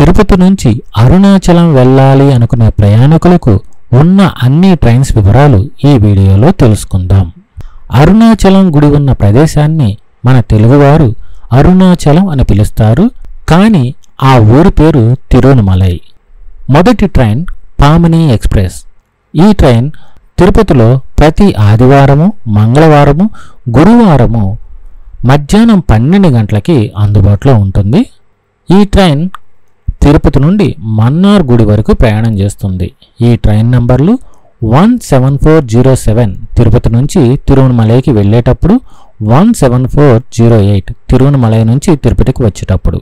తిరుపతి నుంచి అరుణాచలం వెళ్ళాలి అనుకునే ప్రయాణికులకు ఉన్న అన్ని ట్రైన్స్ వివరాలు ఈ వీడియోలో తెలుసుకుందాం. అరుణాచలం గుడి ఉన్న ప్రదేశాన్ని మన తెలుగువారు అరుణాచలం అని పిలుస్తారు. కానీ ఆ ఊరి పేరు తిరువనమలై. మొదటి ట్రైన్ పామిని ఎక్స్ప్రెస్. ఈ ట్రైన్ తిరుపతిలో ప్రతి ఆదివారము, మంగళవారము, గురువారము మధ్యాహ్నం 12 గంటలకి అందుబాటులో ఉంటుంది. ఈ ట్రైన్ తిరుపతి నుండి మన్నార్ గుడి వరకు ప్రయాణం చేస్తుంది. ఈ ట్రైన్ నంబర్లు 17407 తిరుపతి నుంచి తిరువనమలైకి వెళ్ళేటప్పుడు, 17408 తిరువనమలై నుంచి తిరుపతికి వచ్చేటప్పుడు.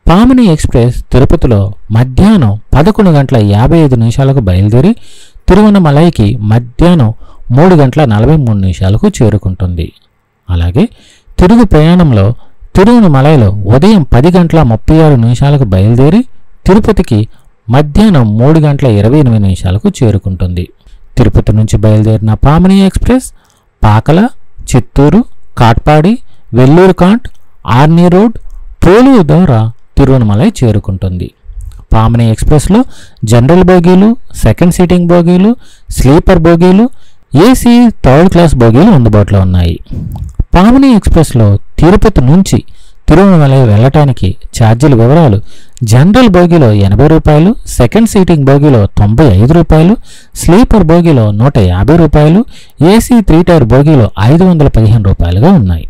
పామిని ఎక్స్ప్రెస్ తిరుపతిలో మధ్యాహ్నం 11 గంటల 55 నిమిషాలకు బయలుదేరి తిరువనమలైకి మధ్యాహ్నం 3 గంటల 43 నిమిషాలకు చేరుకుంటుంది. అలాగే తిరుగు ప్రయాణంలో తిరువనమలైలో ఉదయం 10 గంటల 36 నిమిషాలకు బయలుదేరి తిరుపతికి మధ్యాహ్నం 3 గంటల 28 నిమిషాలకు చేరుకుంటుంది. తిరుపతి నుంచి బయలుదేరిన పామిని ఎక్స్ప్రెస్ పాకల, చిత్తూరు, కాట్పాడి, వెల్లూరుకాంట్, ఆర్నీ రోడ్, పోలూరు ద్వారా తిరువనమలై చేరుకుంటుంది. పామిని ఎక్స్ప్రెస్లో జనరల్ బోగీలు, సెకండ్ సీటింగ్ బోగీలు, స్లీపర్ బోగీలు, ఏసీ థర్డ్ క్లాస్ బోగీలు అందుబాటులో ఉన్నాయి. పామిని ఎక్స్ప్రెస్లో తిరుపతి నుంచి తిరువనమలై వెళ్ళటానికి ఛార్జీల వివరాలు: జనరల్ బోగీలో 80 రూపాయలు, సెకండ్ సీటింగ్ బోగీలో 95 రూపాయలు, స్లీపర్ బోగీలో 150 రూపాయలు, ఏసీ 3 టైర్ బోగీలో 515 రూపాయలుగా ఉన్నాయి.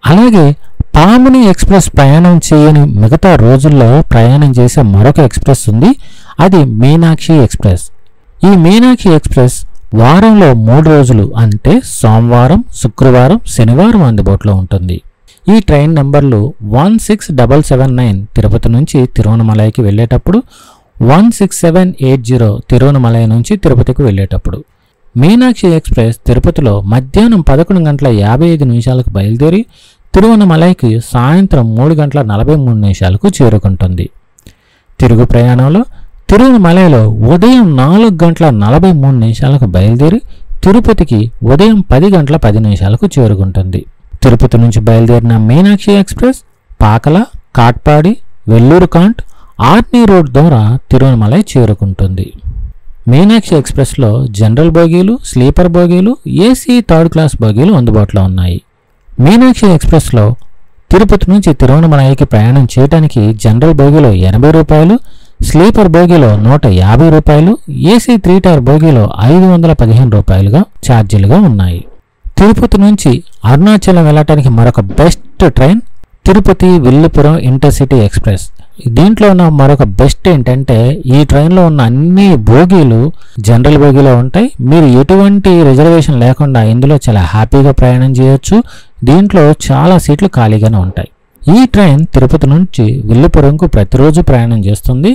అలాగే పామిని ఎక్స్ప్రెస్ ప్రయాణం చేయని మిగతా రోజుల్లో ప్రయాణం చేసే మరొక ఎక్స్ప్రెస్ ఉంది. అది మీనాక్షి ఎక్స్ప్రెస్. ఈ మీనాక్షి ఎక్స్ప్రెస్ వారంలో 3 రోజులు అంటే సోమవారం, శుక్రవారం, శనివారం అందుబాటులో ఉంటుంది. ఈ ట్రైన్ నంబర్లు 16779 తిరుపతి నుంచి తిరువనమలైకి వెళ్ళేటప్పుడు, 16780 తిరువనమలై నుంచి తిరుపతికి వెళ్ళేటప్పుడు. మీనాక్షి ఎక్స్ప్రెస్ తిరుపతిలో మధ్యాహ్నం 11 గంటల 55 నిమిషాలకు బయలుదేరి తిరువనమలైకి సాయంత్రం 3 గంటల 43 నిమిషాలకు చేరుకుంటుంది. తిరుగు ప్రయాణంలో తిరువనమలైలో ఉదయం 4 గంటల 43 నిమిషాలకు బయలుదేరి తిరుపతికి ఉదయం 10 గంటల 10 నిమిషాలకు చేరుకుంటుంది. తిరుపతి నుంచి బయలుదేరిన మీనాక్షి ఎక్స్ప్రెస్ పాకల, కాట్పాడి, వెల్లూరుకాంట్, ఆర్నీ రోడ్ ద్వారా తిరువనమలై చేరుకుంటుంది. మీనాక్షి ఎక్స్ప్రెస్లో జనరల్ బోగీలు, స్లీపర్ బోగీలు, ఏసీ థర్డ్ క్లాస్ బోగీలు అందుబాటులో ఉన్నాయి. మీనాక్షి ఎక్స్ప్రెస్లో తిరుపతి నుంచి తిరువనమలైకి ప్రయాణం చేయడానికి జనరల్ బోగీలో 80 రూపాయలు, స్లీపర్ బోగీలో 150 రూపాయలు, ఏసీ 3 టైర్ బోగీలో 515 రూపాయలుగా ఛార్జీలుగా ఉన్నాయి. తిరుపతి నుంచి అరుణాచలం వెళ్ళటానికి మరొక best train Tirupati Villupuram intercity express. దీంట్లో ఉన్న మరొక బెస్ట్ ఏంటంటే ఈ ట్రైన్లో ఉన్న అన్ని బోగీలు జనరల్ బోగీలో ఉంటాయి. మీరు ఎటువంటి రిజర్వేషన్ లేకుండా ఇందులో చాలా హ్యాపీగా ప్రయాణం చేయొచ్చు. దీంట్లో చాలా సీట్లు ఖాళీగానే ఉంటాయి. ఈ ట్రైన్ తిరుపతి నుంచి విల్లుపురంకు ప్రతిరోజు ప్రయాణం చేస్తుంది.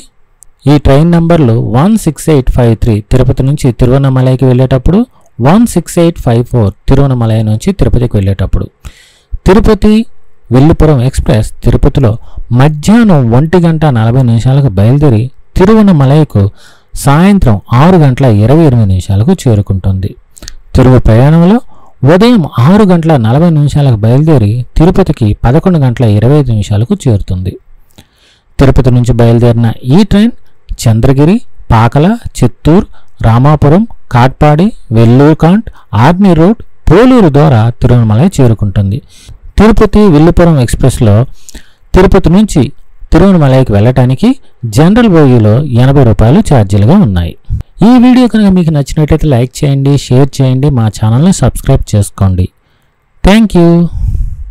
ఈ ట్రైన్ నంబర్లు 16853 తిరుపతి నుంచి తిరువనమలైకి వెళ్ళేటప్పుడు, 16854 తిరువనమలై నుంచి తిరుపతికి వెళ్ళేటప్పుడు. తిరుపతి విల్లుపురం ఎక్స్ప్రెస్ తిరుపతిలో మధ్యాహ్నం 1 గంట 40 నిమిషాలకు బయలుదేరి తిరువనమలైకు సాయంత్రం 6 గంటల 28 నిమిషాలకు చేరుకుంటుంది. తిరుగు ప్రయాణంలో ఉదయం 6 గంటల 40 నిమిషాలకు బయలుదేరి తిరుపతికి 11 గంటల 25 నిమిషాలకు చేరుతుంది. తిరుపతి నుంచి బయలుదేరిన ఈ ట్రైన్ చంద్రగిరి, పాకల, చిత్తూరు, రామాపురం, కాట్పాడి, వెల్లూరుకాంట్, ఆర్నీ రోడ్, పోలూరు ద్వారా తిరువనమలై చేరుకుంటుంది. తిరుపతి విల్లుపురం ఎక్స్ప్రెస్లో తిరుపతి నుంచి తిరువనమలైకి వెళ్ళటానికి జనరల్ బోగీలో 80 రూపాయలు ఛార్జీలుగా ఉన్నాయి. ఈ వీడియో కనుక మీకు నచ్చినట్లయితే లైక్ చేయండి, షేర్ చేయండి, మా ఛానల్ని సబ్స్క్రైబ్ చేసుకోండి. Thank you.